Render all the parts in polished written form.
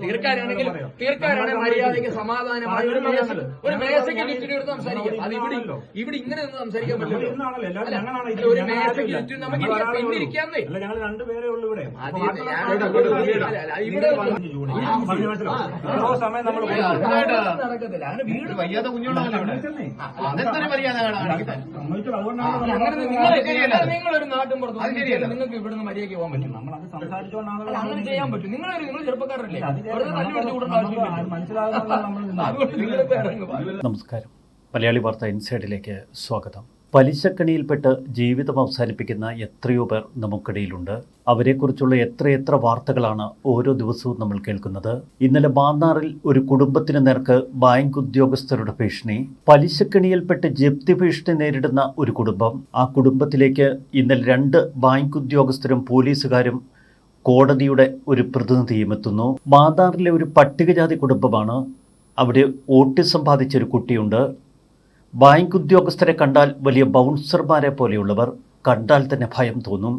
തീർക്കാനാണെങ്കിൽ മര്യാദയ്ക്ക് സമാധാനമായി ഒരു മേശയ്ക്ക് ചുറ്റിനും സംസാരിക്കാം. അത് ഇവിടെ ഇങ്ങനെ ഒന്നും സംസാരിക്കാൻ പറ്റില്ല. ഒരു മേശയ്ക്ക് ചുറ്റും നമുക്ക് പിന്നിരിക്കാന്നേ. ഞങ്ങൾ രണ്ടുപേരേ ഉള്ളൂ ഇവിടെ. സമയം നമ്മൾ നടക്കത്തില്ല. അങ്ങനെ വീട് വയ്യാത്ത കുഞ്ഞുങ്ങളാണ് അങ്ങനത്തെ മര്യാദ നിങ്ങളൊരു നാട്ടും പുറത്ത് നിങ്ങൾക്ക് ഇവിടുന്ന് മര്യാദയ്ക്ക് പോകാൻ പറ്റും. നമ്മളത് സംസാരിച്ചുകൊണ്ടാണ് അങ്ങനെ ചെയ്യാൻ പറ്റും. നിങ്ങൾ ചെറുപ്പക്കാരല്ലേ, വെറുതെ തല്ലി പിടിച്ചു കൂടേണ്ട ആവശ്യമില്ല. നമസ്കാരം. മലയാളി വാർത്ത ഇൻസൈഡിലേക്ക് സ്വാഗതം. പലിശക്കണിയിൽപ്പെട്ട് ജീവിതം അവസാനിപ്പിക്കുന്ന എത്രയോ പേർ നമുക്കിടയിലുണ്ട്. അവരെക്കുറിച്ചുള്ള എത്രയെത്ര വാർത്തകളാണ് ഓരോ ദിവസവും നമ്മൾ കേൾക്കുന്നത്. ഇന്നലെ മാന്നാറിൽ ഒരു കുടുംബത്തിന് നേർക്ക് ബാങ്ക് ഉദ്യോഗസ്ഥരുടെ ഭീഷണി. പലിശക്കണിയിൽപ്പെട്ട് ജപ്തി ഭീഷണി നേരിടുന്ന ഒരു കുടുംബം. ആ കുടുംബത്തിലേക്ക് ഇന്നലെ 2 ബാങ്ക് ഉദ്യോഗസ്ഥരും പോലീസുകാരും കോടതിയുടെ ഒരു പ്രതിനിധിയും എത്തുന്നു. മാന്നാറിലെ ഒരു പട്ടികജാതി കുടുംബമാണ്. അവിടെ ഓട്ടിസം ബാധിച്ചൊരു കുട്ടിയുണ്ട്. ബാങ്ക് ഉദ്യോഗസ്ഥരെ കണ്ടാൽ വലിയ ബൗൺസർമാരെ പോലെയുള്ളവർ. കണ്ടാൽ തന്നെ ഭയം തോന്നും.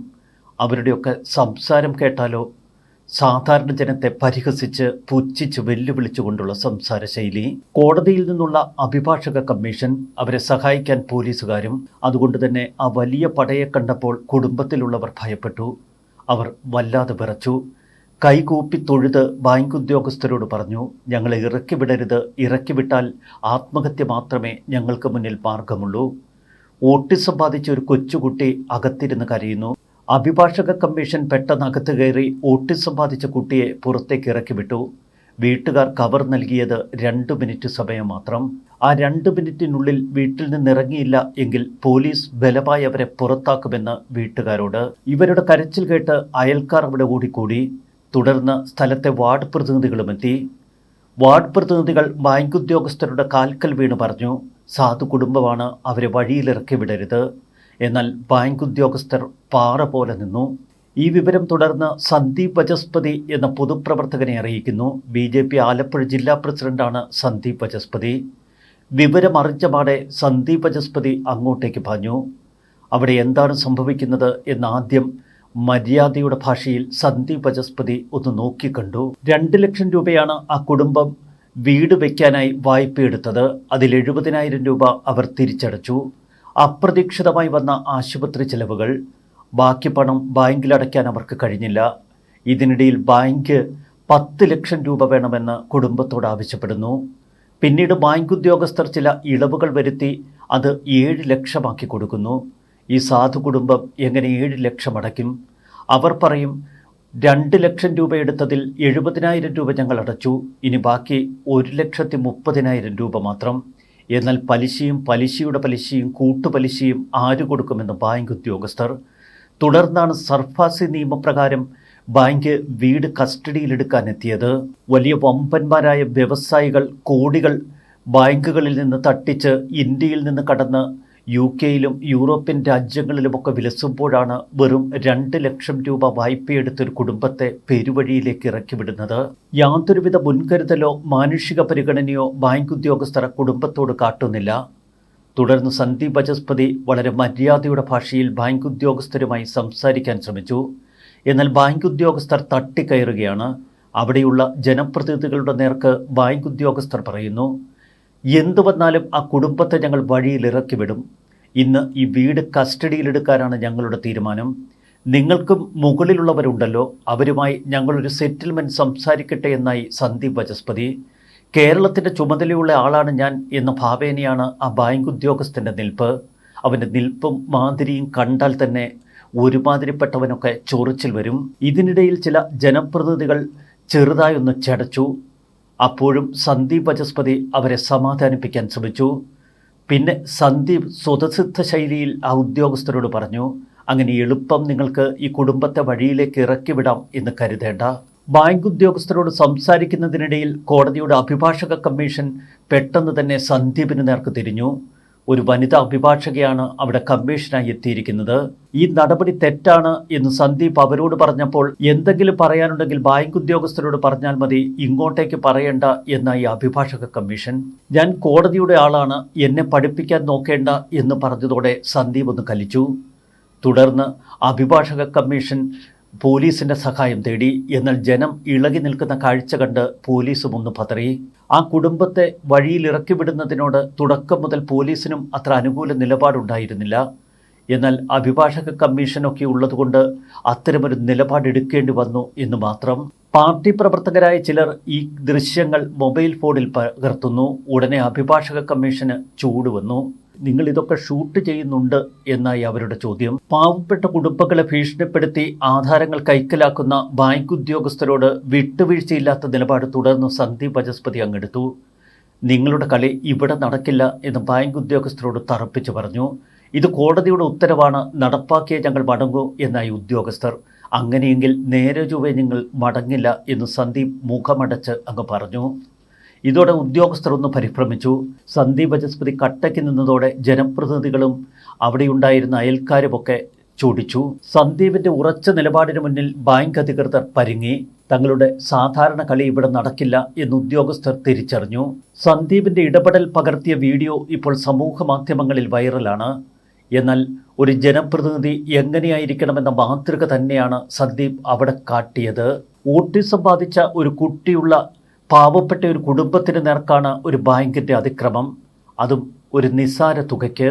അവരുടെയൊക്കെ സംസാരം കേട്ടാലോ സാധാരണ ജനത്തെ പരിഹസിച്ച് പുച്ഛിച്ച് വെല്ലുവിളിച്ചുകൊണ്ടുള്ള സംസാര ശൈലി. കോടതിയിൽ നിന്നുള്ള അഭിഭാഷക കമ്മീഷൻ, അവരെ സഹായിക്കാൻ പോലീസുകാരും. അതുകൊണ്ട് തന്നെ ആ വലിയ പടയെ കണ്ടപ്പോൾ കുടുംബത്തിലുള്ളവർ ഭയപ്പെട്ടു. അവർ വല്ലാതെ വിറച്ചു. കൈകൂപ്പി തൊഴുത് ബാങ്ക് ഉദ്യോഗസ്ഥരോട് പറഞ്ഞു, ഞങ്ങളെ ഇറക്കി വിടരുത്, ഇറക്കിവിട്ടാൽ ആത്മഹത്യ മാത്രമേ ഞങ്ങൾക്ക് മുന്നിൽ മാർഗമുള്ളൂ. ഓട്ടിസം ബാധിച്ച ഒരു കൊച്ചുകുട്ടി അകത്തിരുന്ന് കരയുന്നു. അഭിഭാഷക കമ്മീഷൻ പെട്ടെന്ന് അകത്ത് കയറി ഓട്ടിസം ബാധിച്ച കുട്ടിയെ പുറത്തേക്ക് ഇറക്കി വിട്ടു. വീട്ടുകാർ കവർ നൽകിയത് 2 മിനിറ്റ് സമയം മാത്രം. ആ 2 മിനിറ്റിനുള്ളിൽ വീട്ടിൽ നിന്നിറങ്ങിയില്ല എങ്കിൽ പോലീസ് ബലമായി അവരെ പുറത്താക്കുമെന്ന് വീട്ടുകാരോട്. ഇവരുടെ കരച്ചിൽ കേട്ട് അയൽക്കാർ അവിടെ ഓടിക്കൂടി. തുടർന്ന് സ്ഥലത്തെ വാർഡ് പ്രതിനിധികളുമെത്തി. വാർഡ് പ്രതിനിധികൾ ബാങ്ക് ഉദ്യോഗസ്ഥരുടെ കാൽക്കൽ വീണ് പറഞ്ഞു, സാധു കുടുംബമാണ്, അവരെ വഴിയിലിറക്കി വിടരുത്. എന്നാൽ ബാങ്ക് ഉദ്യോഗസ്ഥർ പാറ പോലെ നിന്നു. ഈ വിവരം തുടർന്ന് സന്ദീപ് വചസ്പതി എന്ന പൊതുപ്രവർത്തകനെ അറിയിക്കുന്നു. BJP ആലപ്പുഴ ജില്ലാ പ്രസിഡന്റാണ് സന്ദീപ് വചസ്പതി. വിവരം അറിഞ്ഞപാടെ സന്ദീപ് വചസ്പതി അങ്ങോട്ടേക്ക് പാഞ്ഞു. അവിടെ എന്താണ് സംഭവിക്കുന്നത് എന്നാദ്യം മര്യാദയുടെ ഭാഷയിൽ സന്ദീപ് വചസ്പതി ഒന്ന് നോക്കിക്കണ്ടു. 2 ലക്ഷം രൂപയാണ് ആ കുടുംബം വീട് വയ്ക്കാനായി വായ്പയെടുത്തത്. അതിൽ 70,000 രൂപ അവർ തിരിച്ചടച്ചു. അപ്രതീക്ഷിതമായി വന്ന ആശുപത്രി ചെലവുകൾ, ബാക്കി പണം ബാങ്കിലടയ്ക്കാൻ അവർക്ക് കഴിഞ്ഞില്ല. ഇതിനിടയിൽ ബാങ്ക് 10 ലക്ഷം രൂപ വേണമെന്ന് കുടുംബത്തോട് ആവശ്യപ്പെടുന്നു. പിന്നീട് ബാങ്ക് ഉദ്യോഗസ്ഥർ ചില ഇളവുകൾ വരുത്തി അത് 7 ലക്ഷമാക്കി കൊടുക്കുന്നു. ഈ സാധു കുടുംബം എങ്ങനെ 7 ലക്ഷം അടയ്ക്കും? അവർ പറയും, 2 ലക്ഷം രൂപ എടുത്തതിൽ 70,000 രൂപ ഞങ്ങൾ അടച്ചു, ഇനി ബാക്കി 1,30,000 രൂപ മാത്രം. എന്നാൽ പലിശയും പലിശയുടെ പലിശയും കൂട്ടുപലിശയും ആര് കൊടുക്കുമെന്ന് ബാങ്ക് ഉദ്യോഗസ്ഥർ. തുടർന്നാണ് സർഫാസി നിയമപ്രകാരം ബാങ്ക് വീട് കസ്റ്റഡിയിലെടുക്കാനെത്തിയത്. വലിയ വമ്പന്മാരായ വ്യവസായികൾ കോടികൾ ബാങ്കുകളിൽ നിന്ന് തട്ടിച്ച് ഇന്ത്യയിൽ നിന്ന് കടന്ന് UK-യിലും യൂറോപ്യൻ രാജ്യങ്ങളിലുമൊക്കെ വിലസുമ്പോഴാണ് വെറും 2 ലക്ഷം രൂപ വായ്പയെടുത്തൊരു കുടുംബത്തെ പെരുവഴിയിലേക്ക് ഇറക്കിവിടുന്നത്. യാതൊരുവിധ മുൻകരുതലോ മാനുഷിക പരിഗണനയോ ബാങ്ക് ഉദ്യോഗസ്ഥർ കുടുംബത്തോട് കാട്ടുന്നില്ല. തുടർന്ന് സന്ദീപ് വചസ്പതി വളരെ മര്യാദയുടെ ഭാഷയിൽ ബാങ്ക് ഉദ്യോഗസ്ഥരുമായി സംസാരിക്കാൻ ശ്രമിച്ചു. എന്നാൽ ബാങ്ക് ഉദ്യോഗസ്ഥർ തട്ടിക്കയറുകയാണ്. അവിടെയുള്ള ജനപ്രതിനിധികളുടെ നേർക്ക് ബാങ്ക് ഉദ്യോഗസ്ഥർ പറയുന്നു, എന്തു വന്നാലും ആ കുടുംബത്തെ ഞങ്ങൾ വഴിയിലിറക്കി വിടും. ഇന്ന് ഈ വീട് കസ്റ്റഡിയിലെടുക്കാനാണ് ഞങ്ങളുടെ തീരുമാനം. നിങ്ങൾക്കും മുകളിലുള്ളവരുണ്ടല്ലോ, അവരുമായി ഞങ്ങളൊരു സെറ്റിൽമെൻറ്റ് സംസാരിക്കട്ടെ എന്നായി സന്ദീപ് വചസ്പതി. കേരളത്തിൻ്റെ ചുമതലയുള്ള ആളാണ് ഞാൻ എന്ന ഭാവേനയാണ് ആ ബാങ്ക് ഉദ്യോഗസ്ഥൻ്റെ നിൽപ്പ്. അവൻ്റെ നിൽപ്പും മാതിരിയും കണ്ടാൽ തന്നെ ഒരുമാതിരിപ്പെട്ടവനൊക്കെ ചൊറിച്ചിൽ വരും. ഇതിനിടയിൽ ചില ജനപ്രതിനിധികൾ ചെറുതായൊന്ന് ചടച്ചു. അപ്പോഴും സന്ദീപ് വചസ്പതി അവരെ സമാധാനിപ്പിക്കാൻ ശ്രമിച്ചു. പിന്നെ സന്ദീപ് സ്വതസിദ്ധ ശൈലിയിൽ ആ ഉദ്യോഗസ്ഥരോട് പറഞ്ഞു, അങ്ങനെ എളുപ്പം നിങ്ങൾക്ക് ഈ കുടുംബത്തെ വഴിയിലേക്ക് ഇറക്കിവിടാം എന്ന് കരുതേണ്ട. ബാങ്ക് ഉദ്യോഗസ്ഥരോട് സംസാരിക്കുന്നതിനിടയിൽ കോടതിയുടെ അഭിഭാഷക കമ്മീഷൻ പെട്ടെന്ന് തന്നെ സന്ദീപിന് നേർക്ക് തിരിഞ്ഞു. ഒരു വനിതാ അഭിഭാഷകയാണ് അവിടെ കമ്മീഷനായി എത്തിയിരിക്കുന്നത്. ഈ നടപടി തെറ്റാണ് എന്ന് സന്ദീപ് അവരോട് പറഞ്ഞപ്പോൾ, എന്തെങ്കിലും പറയാനുണ്ടെങ്കിൽ ബാങ്ക് ഉദ്യോഗസ്ഥരോട് പറഞ്ഞാൽ മതി, ഇങ്ങോട്ടേക്ക് പറയേണ്ട എന്നായി അഭിഭാഷക കമ്മീഷൻ. ഞാൻ കോടതിയുടെ ആളാണ്, എന്നെ പഠിപ്പിക്കാൻ നോക്കേണ്ട എന്ന് പറഞ്ഞതോടെ സന്ദീപ് ഒന്ന് കലിച്ചു. തുടർന്ന് അഭിഭാഷക കമ്മീഷൻ പോലീസിന്റെ സഹായം തേടി. എന്നാൽ ജനം ഇളകി നിൽക്കുന്ന കാഴ്ച കണ്ട് പോലീസും ഒന്ന് പതറി. ആ കുടുംബത്തെ വഴിയിൽ ഇറക്കി വിടുന്നതിനോട് തുടക്കം മുതൽ പോലീസിനും അത്ര അനുകൂല നിലപാടുണ്ടായിരുന്നില്ല. എന്നാൽ അഭിഭാഷക കമ്മീഷനൊക്കെ ഉള്ളതുകൊണ്ട് അത്തരമൊരു നിലപാടെടുക്കേണ്ടി വന്നു എന്ന് മാത്രം. പാർട്ടി പ്രവർത്തകരായ ചിലർ ഈ ദൃശ്യങ്ങൾ മൊബൈൽ ഫോണിൽ പകർത്തുന്നു. ഉടനെ അഭിഭാഷക കമ്മീഷന് ചൂടുവന്നു. നിങ്ങൾ ഇതൊക്കെ ഷൂട്ട് ചെയ്യുന്നുണ്ട് എന്നായി അവരുടെ ചോദ്യം. പാവപ്പെട്ട കുടുംബങ്ങളെ ഭീഷണിപ്പെടുത്തി ആധാരങ്ങൾ കൈക്കലാക്കുന്ന ബാങ്ക് ഉദ്യോഗസ്ഥരോട് വിട്ടുവീഴ്ചയില്ലാത്ത നിലപാട് തുടർന്ന് സന്ദീപ് വാചസ്പതി അങ്ങെടുത്തു. നിങ്ങളുടെ കളി ഇവിടെ നടക്കില്ല എന്ന് ബാങ്ക് ഉദ്യോഗസ്ഥരോട് തറപ്പിച്ചു പറഞ്ഞു. ഇത് കോടതിയുടെ ഉത്തരവാണ്, നടപ്പാക്കിയേ ഞങ്ങൾ മടങ്ങൂ എന്നായി ഉദ്യോഗസ്ഥർ. അങ്ങനെയെങ്കിൽ നേരെ ചൊവ്വേ നിങ്ങൾ മടങ്ങില്ല എന്ന് സന്ദീപ് മുഖമടച്ച് അങ്ങ് പറഞ്ഞു. ഇതോടെ ഉദ്യോഗസ്ഥർ ഒന്ന് പരിഭ്രമിച്ചു. സന്ദീപ് വാചസ്പതി കട്ടയ്ക്ക് നിന്നതോടെ ജനപ്രതിനിധികളും അവിടെയുണ്ടായിരുന്ന അയൽക്കാരുമൊക്കെ ചൊടിച്ചു. സന്ദീപിന്റെ ഉറച്ച നിലപാടിന് മുന്നിൽ ബാങ്ക് അധികൃതർ പരുങ്ങി. തങ്ങളുടെ സാധാരണ കളി ഇവിടെ നടക്കില്ല എന്ന് ഉദ്യോഗസ്ഥർ തിരിച്ചറിഞ്ഞു. സന്ദീപിന്റെ ഇടപെടൽ പകർത്തിയ വീഡിയോ ഇപ്പോൾ സമൂഹ മാധ്യമങ്ങളിൽ വൈറലാണ്. എന്നാൽ ഒരു ജനപ്രതിനിധി എങ്ങനെയായിരിക്കണമെന്ന മാതൃക തന്നെയാണ് സന്ദീപ് അവിടെ കാട്ടിയത്. ഓട്ടിസം ബാധിച്ച ഒരു കുട്ടിയുള്ള പാവപ്പെട്ട ഒരു കുടുംബത്തിന് നേർക്കാണ് ഒരു ബാങ്കിന്റെ അതിക്രമം, അതും ഒരു നിസ്സാര തുകയ്ക്ക്.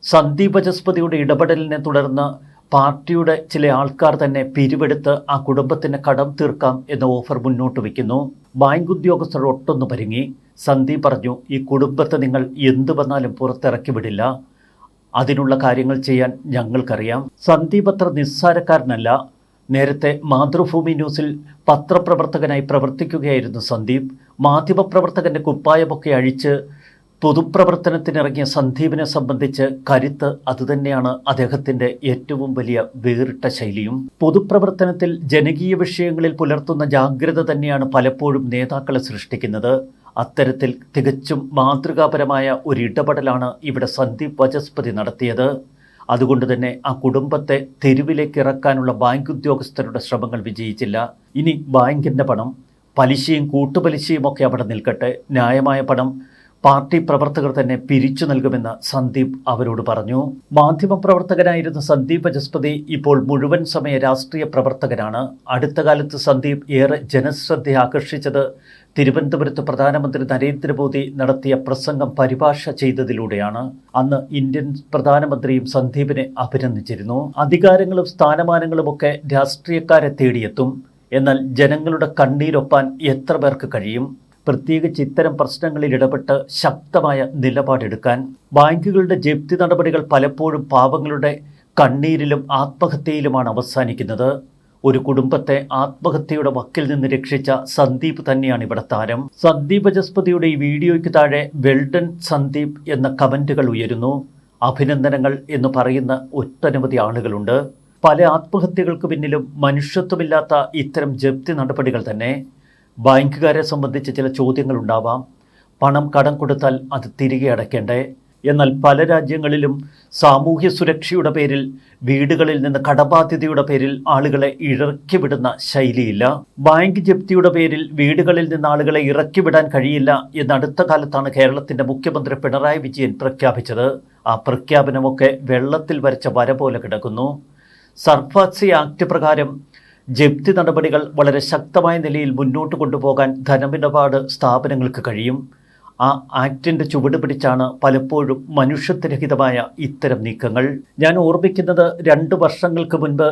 സന്ദീപ് വാചസ്പതിയുടെ ഇടപെടലിനെ തുടർന്ന് പാർട്ടിയുടെ ചില ആൾക്കാർ തന്നെ പിരിവെടുത്ത് ആ കുടുംബത്തിന് കടം തീർക്കാം എന്ന ഓഫർ മുന്നോട്ട് വയ്ക്കുന്നു. ബാങ്ക് ഉദ്യോഗസ്ഥർ ഒട്ടൊന്നു പരുങ്ങി. സന്ദീപ് പറഞ്ഞു, ഈ കുടുംബത്തെ നിങ്ങൾ എന്തു വന്നാലും പുറത്തിറക്കി വിടില്ല, അതിനുള്ള കാര്യങ്ങൾ ചെയ്യാൻ ഞങ്ങൾക്കറിയാം. സന്ദീപ് അത്ര നിസ്സാരക്കാരനല്ല. നേരത്തെ മാതൃഭൂമി ന്യൂസിൽ പത്രപ്രവർത്തകനായി പ്രവർത്തിക്കുകയായിരുന്നു സന്ദീപ്. മാധ്യമപ്രവർത്തകന്റെ കുപ്പായമൊക്കെ അഴിച്ച് പൊതുപ്രവർത്തനത്തിനിറങ്ങിയ സന്ദീപിനെ സംബന്ധിച്ച് കരുത്ത് അതുതന്നെയാണ് അദ്ദേഹത്തിൻ്റെ ഏറ്റവും വലിയ വേറിട്ട ശൈലിയും. പൊതുപ്രവർത്തനത്തിൽ ജനകീയ വിഷയങ്ങളിൽ പുലർത്തുന്ന ജാഗ്രത തന്നെയാണ് പലപ്പോഴും നേതാക്കളെ സൃഷ്ടിക്കുന്നത്. അത്തരത്തിൽ തികച്ചും മാതൃകാപരമായ ഒരു ഇടപെടലാണ് ഇവിടെ സന്ദീപ് വാചസ്പതി നടത്തിയത്. അതുകൊണ്ട് തന്നെ ആ കുടുംബത്തെ തെരുവിലേക്ക് ഇറക്കാനുള്ള ബാങ്ക് ഉദ്യോഗസ്ഥരുടെ ശ്രമങ്ങൾ വിജയിച്ചില്ല. ഇനി ബാങ്കിൻ്റെ പണം, പലിശയും കൂട്ടുപലിശയും ഒക്കെ അവിടെ നിൽക്കട്ടെ, ന്യായമായ പണം പാർട്ടി പ്രവർത്തകർ തന്നെ പിരിച്ചു നൽകുമെന്ന് സന്ദീപ് അവരോട് പറഞ്ഞു. മാധ്യമപ്രവർത്തകനായിരുന്ന സന്ദീപ് വാചസ്പതി ഇപ്പോൾ മുഴുവൻ സമയ രാഷ്ട്രീയ പ്രവർത്തകനാണ്. അടുത്ത കാലത്ത് സന്ദീപ് ഏറെ ജനശ്രദ്ധ ആകർഷിച്ചത് തിരുവനന്തപുരത്ത് പ്രധാനമന്ത്രി നരേന്ദ്രമോദി നടത്തിയ പ്രസംഗം പരിഭാഷ ചെയ്തതിലൂടെയാണ്. അന്ന് ഇന്ത്യൻ പ്രധാനമന്ത്രിയും സന്ദീപിനെ അഭിനന്ദിച്ചിരുന്നു. അധികാരങ്ങളും സ്ഥാനമാനങ്ങളുമൊക്കെ രാഷ്ട്രീയക്കാരെ തേടിയെത്തും, എന്നാൽ ജനങ്ങളുടെ കണ്ണീരൊപ്പാൻ എത്ര പേർക്ക് കഴിയും? പ്രത്യേകിച്ച് ഇത്തരം പ്രശ്നങ്ങളിൽ ഇടപെട്ട് ശക്തമായ നിലപാടെടുക്കാൻ. ബാങ്കുകളുടെ ജപ്തി നടപടികൾ പലപ്പോഴും പാവങ്ങളുടെ കണ്ണീരിലും ആത്മഹത്യയിലുമാണ് അവസാനിക്കുന്നത്. ഒരു കുടുംബത്തെ ആത്മഹത്യയുടെ വക്കിൽ നിന്ന് രക്ഷിച്ച സന്ദീപ് തന്നെയാണ് ഇവിടെ താരം. സന്ദീപ് വാചസ്പതിയുടെ ഈ വീഡിയോയ്ക്ക് താഴെ വെൽഡൺ സന്ദീപ് എന്ന കമന്റുകൾ ഉയരുന്നു. അഭിനന്ദനങ്ങൾ എന്ന് പറയുന്ന ഒട്ടനവധി ആളുകളുണ്ട്. പല ആത്മഹത്യകൾക്ക് പിന്നിലും മനുഷ്യത്വമില്ലാത്ത ഇത്തരം ജപ്തി നടപടികൾ തന്നെ. ബാങ്കുകാരെ സംബന്ധിച്ച് ചില ചോദ്യങ്ങളുണ്ടാവാം. പണം കടം കൊടുത്താൽ അത് തിരികെ അടയ്ക്കേണ്ടേ? എന്നാൽ പല രാജ്യങ്ങളിലും സാമൂഹ്യ സുരക്ഷയുടെ പേരിൽ വീടുകളിൽ നിന്ന് കടബാധ്യതയുടെ പേരിൽ ആളുകളെ ഇറക്കി വിടുന്ന ശൈലിയില്ല. ബാങ്ക് ജപ്തിയുടെ പേരിൽ വീടുകളിൽ നിന്ന് ആളുകളെ ഇറക്കി വിടാൻ കഴിയില്ല എന്ന് അടുത്ത കാലത്താണ് കേരളത്തിന്റെ മുഖ്യമന്ത്രി പിണറായി വിജയൻ പ്രഖ്യാപിച്ചത്. ആ പ്രഖ്യാപനമൊക്കെ വെള്ളത്തിൽ വരച്ച വര പോലെ കിടക്കുന്നു. സർഫാസി ആക്ട് പ്രകാരം ജപ്തി നടപടികൾ വളരെ ശക്തമായ നിലയിൽ മുന്നോട്ട് കൊണ്ടുപോകാൻ ധനമിടപാട് സ്ഥാപനങ്ങൾക്ക് കഴിയും. ആ ആക്ടിൻ്റെ ചുവട് പിടിച്ചാണ് പലപ്പോഴും മനുഷ്യത്വരഹിതമായ ഇത്തരം നീക്കങ്ങൾ. ഞാൻ ഓർമ്മിക്കുന്നത് 2 വർഷങ്ങൾക്ക് മുൻപ്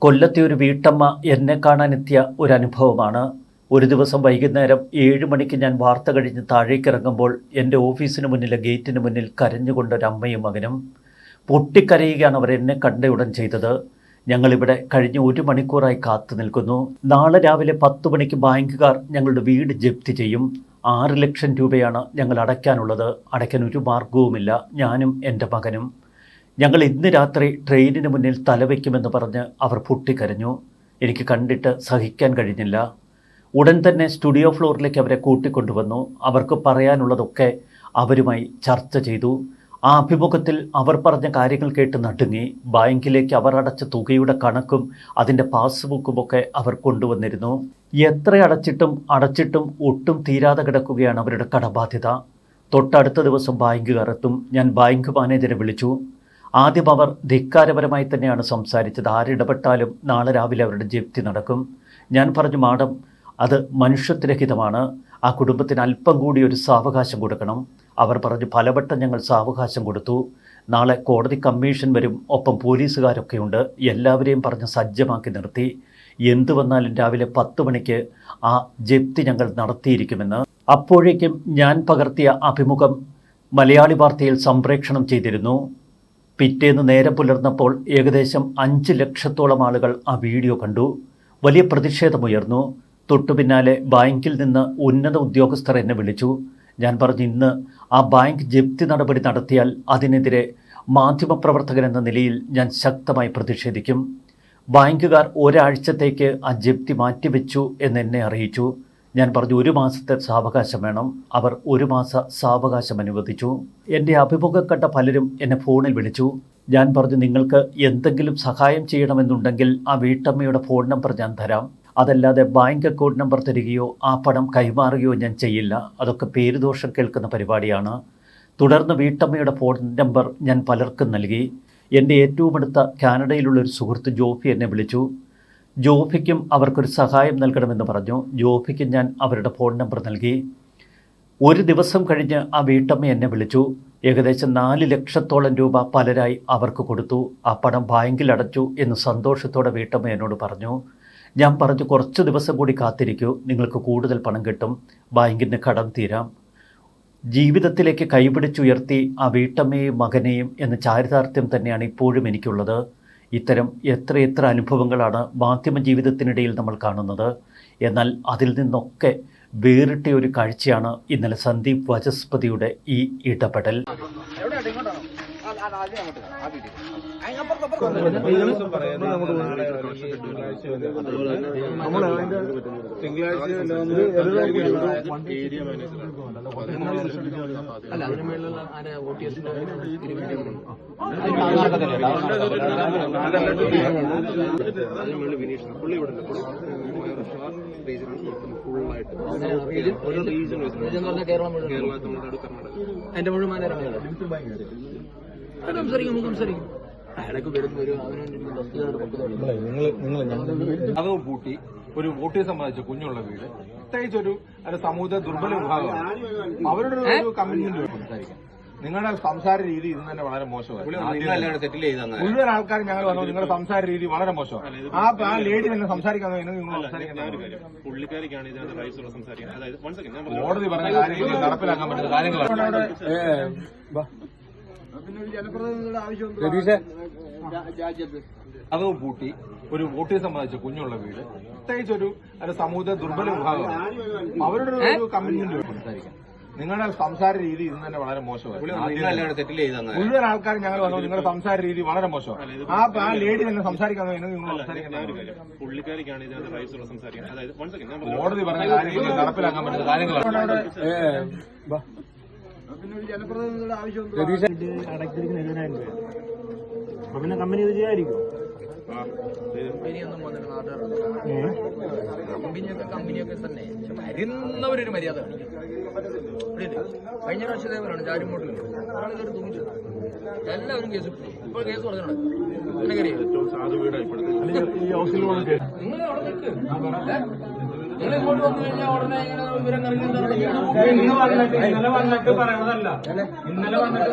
കൊല്ലത്തെ ഒരു വീട്ടമ്മ എന്നെ കാണാനെത്തിയ ഒരു അനുഭവമാണ്. ഒരു ദിവസം വൈകുന്നേരം 7 മണിക്ക് ഞാൻ വാർത്ത കഴിഞ്ഞ് താഴേക്കിറങ്ങുമ്പോൾ എൻ്റെ ഓഫീസിന് മുന്നിലെ ഗേറ്റിന് മുന്നിൽ കരഞ്ഞുകൊണ്ടൊരമ്മയും മകനും. പൊട്ടിക്കരയുകയാണ് അവർ എന്നെ കണ്ടയുടൻ ചെയ്തത്. ഞങ്ങളിവിടെ കഴിഞ്ഞ 1 മണിക്കൂറായി കാത്തു നിൽക്കുന്നു. നാളെ രാവിലെ 10 മണിക്ക് ബാങ്കുകാർ ഞങ്ങളുടെ വീട് ജപ്തി ചെയ്യും. 6 ലക്ഷം രൂപയാണ് ഞങ്ങൾ അടയ്ക്കാനുള്ളത്. അടയ്ക്കാൻ ഒരു മാർഗവുമില്ല, ഞാനും എൻ്റെ മകനും. ഞങ്ങൾ ഇന്ന് രാത്രി ട്രെയിനിന് മുന്നിൽ തലവയ്ക്കുമെന്ന് പറഞ്ഞ് അവർ പൊട്ടിക്കരഞ്ഞു. എനിക്ക് കണ്ടിട്ട് സഹിക്കാൻ കഴിഞ്ഞില്ല. ഉടൻ തന്നെ സ്റ്റുഡിയോ ഫ്ലോറിലേക്ക് അവരെ കൂട്ടിക്കൊണ്ടുവന്നു. അവർക്ക് പറയാനുള്ളതൊക്കെ അവരുമായി ചർച്ച ചെയ്തു. ആ അഭിമുഖത്തിൽ അവർ പറഞ്ഞ കാര്യങ്ങൾ കേട്ട് നടുങ്ങി. ബാങ്കിലേക്ക് അവർ അടച്ച തുകയുടെ കണക്കും അതിൻ്റെ പാസ്ബുക്കുമൊക്കെ അവർ കൊണ്ടുവന്നിരുന്നു. എത്ര അടച്ചിട്ടും ഒട്ടും തീരാതെ കിടക്കുകയാണ് അവരുടെ കടബാധ്യത. തൊട്ടടുത്ത ദിവസം ബാങ്കുകാർ എത്തും. ഞാൻ ബാങ്ക് മാനേജരെ വിളിച്ചു. ആദ്യം അവർ ധിക്കാരപരമായി തന്നെയാണ് സംസാരിച്ചത്. ആരിടപെട്ടാലും നാളെ രാവിലെ അവരുടെ ജപ്തി നടക്കും. ഞാൻ പറഞ്ഞു, മാഡം, അത് മനുഷ്യത്വരഹിതമാണ്. ആ കുടുംബത്തിന് അല്പം കൂടി ഒരു സാവകാശം കൊടുക്കണം. അവർ പറഞ്ഞു, പലവട്ടം ഞങ്ങൾ സാവകാശം കൊടുത്തു. നാളെ കോടതി കമ്മീഷൻ വരും, ഒപ്പം പോലീസുകാരൊക്കെയുണ്ട്. എല്ലാവരെയും പറഞ്ഞ് സജ്ജമാക്കി നിർത്തി. എന്തു വന്നാലും രാവിലെ 10 മണിക്ക് ആ ജപ്തി ഞങ്ങൾ നടത്തിയിരിക്കുമെന്ന്. അപ്പോഴേക്കും ഞാൻ പകർത്തിയ അഭിമുഖം മലയാളി വാർത്തയിൽ സംപ്രേഷണം ചെയ്തിരുന്നു. പിറ്റേന്ന് നേരം പുലർന്നപ്പോൾ ഏകദേശം 5 ലക്ഷത്തോളം ആളുകൾ ആ വീഡിയോ കണ്ടു. വലിയ പ്രതിഷേധമുയർന്നു. തൊട്ടു പിന്നാലെ ബാങ്കിൽ നിന്ന് ഉന്നത ഉദ്യോഗസ്ഥർ എന്നെ വിളിച്ചു. ഞാൻ പറഞ്ഞു, ഇന്ന് ആ ബാങ്ക് ജപ്തി നടപടി നടത്തിയാൽ അതിനെതിരെ മാധ്യമപ്രവർത്തകൻ എന്ന നിലയിൽ ഞാൻ ശക്തമായി പ്രതിഷേധിക്കും. ബാങ്കുകാർ ഒരാഴ്ചത്തേക്ക് ആ ജപ്തി മാറ്റിവെച്ചു എന്നെ അറിയിച്ചു. ഞാൻ പറഞ്ഞു, 1 മാസത്തെ സാവകാശം വേണം. അവർ 1 മാസ സാവകാശം അനുവദിച്ചു. എൻ്റെ അഭിമുഖം കണ്ട പലരും എന്നെ ഫോണിൽ വിളിച്ചു. ഞാൻ പറഞ്ഞു, നിങ്ങൾക്ക് എന്തെങ്കിലും സഹായം ചെയ്യണമെന്നുണ്ടെങ്കിൽ ആ വീട്ടമ്മയുടെ ഫോൺ നമ്പർ ഞാൻ തരാം. അതല്ലാതെ ബാങ്ക് അക്കൗണ്ട് നമ്പർ തരികയോ ആ പണം കൈമാറുകയോ ഞാൻ ചെയ്യില്ല. അതൊക്കെ പേരുദോഷം കേൾക്കുന്ന പരിപാടിയാണ്. തുടർന്ന് വീട്ടമ്മയുടെ ഫോൺ നമ്പർ ഞാൻ പലർക്കും നൽകി. എൻ്റെ ഏറ്റവും അടുത്ത കാനഡയിലുള്ളൊരു സുഹൃത്ത് ജോഫി എന്നെ വിളിച്ചു. ജോഫിക്കും അവർക്കൊരു സഹായം നൽകണമെന്ന് പറഞ്ഞു. ജോഫിക്കും ഞാൻ അവരുടെ ഫോൺ നമ്പർ നൽകി. 1 ദിവസം കഴിഞ്ഞ് ആ വീട്ടമ്മ എന്നെ വിളിച്ചു. ഏകദേശം 4 ലക്ഷത്തോളം രൂപ പലരായി അവർക്ക് കൊടുത്തു. ആ പണം ബാങ്കിൽ അടച്ചു എന്ന് സന്തോഷത്തോടെ വീട്ടമ്മ എന്നോട് പറഞ്ഞു. ഞാൻ പറഞ്ഞു, കുറച്ച് ദിവസം കൂടി കാത്തിരിക്കൂ, നിങ്ങൾക്ക് കൂടുതൽ പണം കിട്ടും, ബാങ്കിന് കടം തീരാം. ജീവിതത്തിലേക്ക് കൈപിടിച്ചുയർത്തി ആ വീട്ടമ്മയെയും മകനെയും എന്ന ചാരിതാർത്ഥ്യം തന്നെയാണ് ഇപ്പോഴും എനിക്കുള്ളത്. ഇത്തരം എത്ര അനുഭവങ്ങളാണ് മാധ്യമ ജീവിതത്തിനിടയിൽ നമ്മൾ കാണുന്നത്. എന്നാൽ അതിൽ നിന്നൊക്കെ വേറിട്ട ഒരു കാഴ്ചയാണ് ഇന്നലെ സന്ദീപ് വാചസ്പതിയുടെ ഈ ഇടപെടൽ. അല്ല, അതിന് മേലുള്ള OTS-ന്റെ എന്റെ മുഴുവൻ സംസാരിക്കും. അയാളൊക്കെ വരുന്ന ഒരു അതവും പൂട്ടി ഒരു വോട്ടിയെ സംബന്ധിച്ച് കുഞ്ഞുള്ള വീട്, പ്രത്യേകിച്ച് ഒരു സമൂഹത്തെ ദുർബല വിഭാഗമാണ്. അവരുടെ ഒരു കമ്മിറ്റ്മെന്റ് സംസാരിക്കാം. നിങ്ങളുടെ സംസാര രീതി ഇന്ന് തന്നെ വളരെ മോശമാണ്. മുഴുവൻ ആൾക്കാരും ഞങ്ങൾ വന്നു, നിങ്ങളുടെ സംസാര രീതി വളരെ മോശമാണ്. ആ ലേഡി തന്നെ സംസാരിക്കാൻ കോടതി പറഞ്ഞ കാര്യങ്ങൾ നടപ്പിലാക്കാൻ പറ്റുന്ന കാര്യങ്ങളാണ്. ജനപ്രതിനിധികളുടെ ആവശ്യം അതവും പൂട്ടി ഒരു വോട്ടിയെ സംബന്ധിച്ച് കുഞ്ഞുള്ള വീട്, പ്രത്യേകിച്ച് ഒരു സമൂഹത്തെ ദുർബല വിഭാഗമാണ്. അവരുടെ ഒരു കമ്മിറ്റ്മെന്റ് സംസാരിക്കാം. നിങ്ങളുടെ സംസാര രീതി ഇന്ന് തന്നെ വളരെ മോശമാണ്. മുഴുവൻ ആൾക്കാരും ഞങ്ങൾ വന്നു, നിങ്ങളുടെ സംസാര രീതി വളരെ മോശമാണ്. ആ ലേഡി തന്നെ സംസാരിക്കാൻ കോടതി പറഞ്ഞ കാര്യങ്ങൾ നടപ്പിലാക്കാൻ പറ്റുന്ന കാര്യങ്ങളാണ്. ജനപ്രതിനിധികളുടെ ആവശ്യം അടയ്ക്കിരിക്കുന്ന 70,000 രൂപ. അപ്പൊ പിന്നെ കമ്പനി ഇത് ചെയ്യാതിരിക്കും. കമ്പനിയൊന്നും വന്നിട്ട് കമ്പനിയൊക്കെ തന്നെ വരുന്നവരൊരു മര്യാദ കാണിക്കും. കഴിഞ്ഞ പ്രാവശ്യം ഇതേപോലെയാണ് ചാരിമോട്ടിൽ ഒരാളിതൊരു തൂങ്ങിച്ചു, എല്ലാവരും കേസ് ഇപ്പോൾ കേസ് പറഞ്ഞാണ്. നിങ്ങൾ അവിടെ നിൽക്ക്, നിങ്ങൾ ഇങ്ങോട്ട് വന്നു കഴിഞ്ഞാൽ ഉടനെ ഇങ്ങനെ വിവരം ഇന്നലെ വന്നിട്ട് പറയണതല്ല. ഇന്നലെ വന്നിട്ട്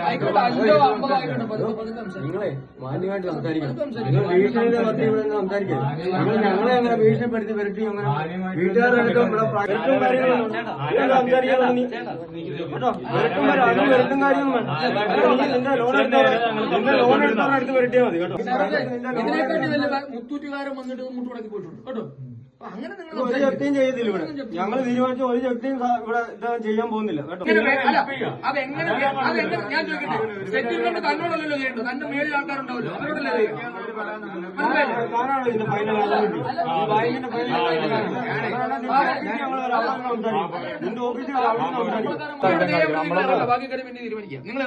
ആയിക്കോട്ടെ, 5 ഓ 50 ആയിക്കോട്ടെ. നിങ്ങളെ മാന്യമായിട്ട് സംസാരിക്കണം. നിങ്ങൾ ഭീഷണിയുടെ പറ്റി ഇവിടെ സംസാരിക്കാം. നിങ്ങൾ ഞങ്ങളെ അങ്ങനെ ഭീഷണിപ്പെടുത്തി വരട്ടി അങ്ങനെ വീട്ടുകാരുടെ വെറുട്ടും കാര്യങ്ങളൊന്നും ലോൺ എടുത്തവരുടെ വരട്ടിയാൽ മതി കേട്ടോ. ഇതിനെക്കാട്ടി വല്ല മുത്തൂറ്റുകാരൻ വന്നിട്ട് മുട്ടുടക്കി പോയിട്ടുണ്ട് കേട്ടോ. അങ്ങനെ നിങ്ങൾ ഒരു ജപ്തിയും ചെയ്തില്ല ഇവിടെ. ഞങ്ങൾ തീരുമാനിച്ച ഒരു ജപ്തിയും ഇവിടെ ചെയ്യാൻ പോകുന്നില്ല കേട്ടോ. അതെങ്ങനെ ഞാൻ ചോദിക്കട്ടെ, സെറ്റിൽമെന്റ് തന്നോടല്ലോ ചെയ്യേണ്ടത്, തന്റെ മേളിൽ ആൾക്കാരുണ്ടാവല്ലോ, അവരോടല്ലേ ഇതിന്റെ ഫൈനൽ നിന്റെ ഓഫീസിൽ ബാക്കിക്കാരെ വേണ്ടി തീരുമാനിക്കാം. നിങ്ങൾ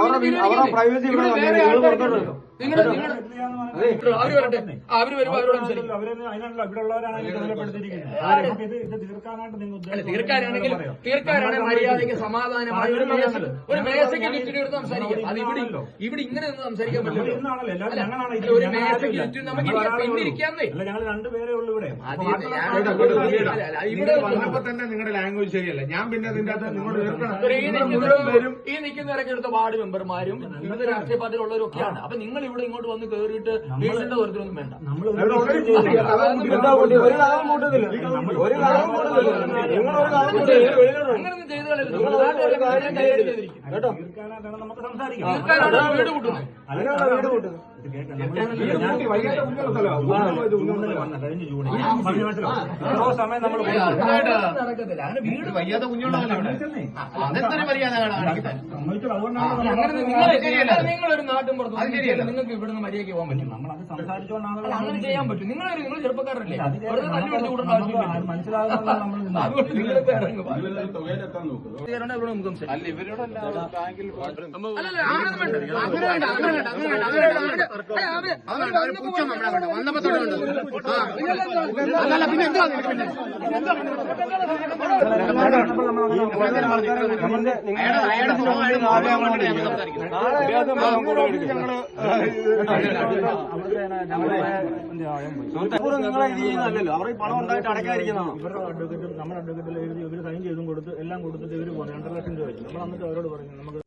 അവരുടെ പ്രൈവസി ഇവിടെ പുറത്തോട്ട് അവര് വരട്ടെ, അവര് വരുമ്പോ അവരോട് സംസാരിക്കും. അതിനാണല്ലോ ഇവിടെ ഉള്ളവരാണ് ചുമതലപ്പെടുത്തിയിരിക്കുന്നത്. ഇത് തീർക്കാനായിട്ട് നിങ്ങൾ തീർക്കാനാണെങ്കിൽ മര്യാദയ്ക്ക് സമാധാനമായി ഒരു മേശയ്ക്ക് ചുറ്റിനും എടുത്ത് സംസാരിക്കാം. അത് ഇവിടെ ഇങ്ങനെ ഒന്നും സംസാരിക്കാൻ പറ്റില്ല. ഒരു മേശയ്ക്ക് ചുറ്റും നമുക്ക് പിന്നിരിക്കാന്നേ. ഞങ്ങൾ രണ്ടുപേരേ ഉള്ളൂ ഇവിടെ. ഇവിടെ വന്നപ്പോ തന്നെ നിങ്ങളുടെ ലാംഗ്വേജ് ശരിയല്ല. ഞാൻ പിന്നെ അതിന്റെ അകത്ത് നിങ്ങളോട് ഈ നിൽക്കുന്നവരൊക്കെ എടുത്ത വാർഡ് മെമ്പർമാരും വിവിധ രാഷ്ട്രീയ പാർട്ടിയിലുള്ളവരും ഒക്കെയാണ്. അപ്പൊ നിങ്ങൾ ഇവിടെ ഇങ്ങോട്ട് വന്ന് കയറിയിട്ട് വീഴ്ചയുടെ വെറുതൊന്നും വേണ്ട. ഒരു കളവും കൂട്ടത്തില്ല. അങ്ങനൊന്നും ചെയ്തു കളയരുത്. കേട്ടോ, തീർക്കാനായിട്ടാണ് നമുക്ക് സംസാരിക്കാം. വീട് കൂട്ടുന്നത്. അതിനാണ് വീട് കൂട്ടുന്നത്. കഴിഞ്ഞ ജൂണിൽ എത്രയോ സമയം നമ്മൾ നടക്കത്തില്ല. അങ്ങനെ വീട് വയ്യാത്ത കുഞ്ഞുങ്ങളല്ലേ ഇവിടെ? അതെന്തൊരു മര്യാദ നിങ്ങളൊരു നാട്ടും പുറത്ത് നിങ്ങൾക്ക് ഇവിടുന്ന് മര്യാദയ്ക്ക് പോകാൻ പറ്റും. നമ്മളത് സംസാരിച്ചുകൊണ്ടാണ് അങ്ങനെ ചെയ്യാൻ പറ്റും. നിങ്ങൾ ചെറുപ്പക്കാരല്ലേ, വെറുതെ തല്ലി പിടിച്ച് കൂടേണ്ട ആവശ്യമില്ല. മനസ്സിലാകുന്നത് നമ്മൾ അതുകൊണ്ട് നിങ്ങളിപ്പോ ഇറങ്ങുക. അല്ല ഇവരോടല്ല ബാങ്കിൽ നിങ്ങളെ ഇത് ചെയ്യുന്നതല്ലോ. അവർ ഈ പണം ഉണ്ടായിട്ട് അടയ്ക്കാതിരിക്കുന്നതാണോ? ഇവരുടെ അഡ്വക്കേറ്റും നമ്മുടെ അഡ്വക്കേറ്റിൽ എഴുതി ഇവർ സൈൻ ചെയ്തും കൊടുത്ത് എല്ലാം കൊടുത്തിട്ട് ഇവർ 2 ലക്ഷം രൂപ വെച്ചു. നമ്മൾ എന്നിട്ട് അവരോട് പറഞ്ഞു നമുക്ക്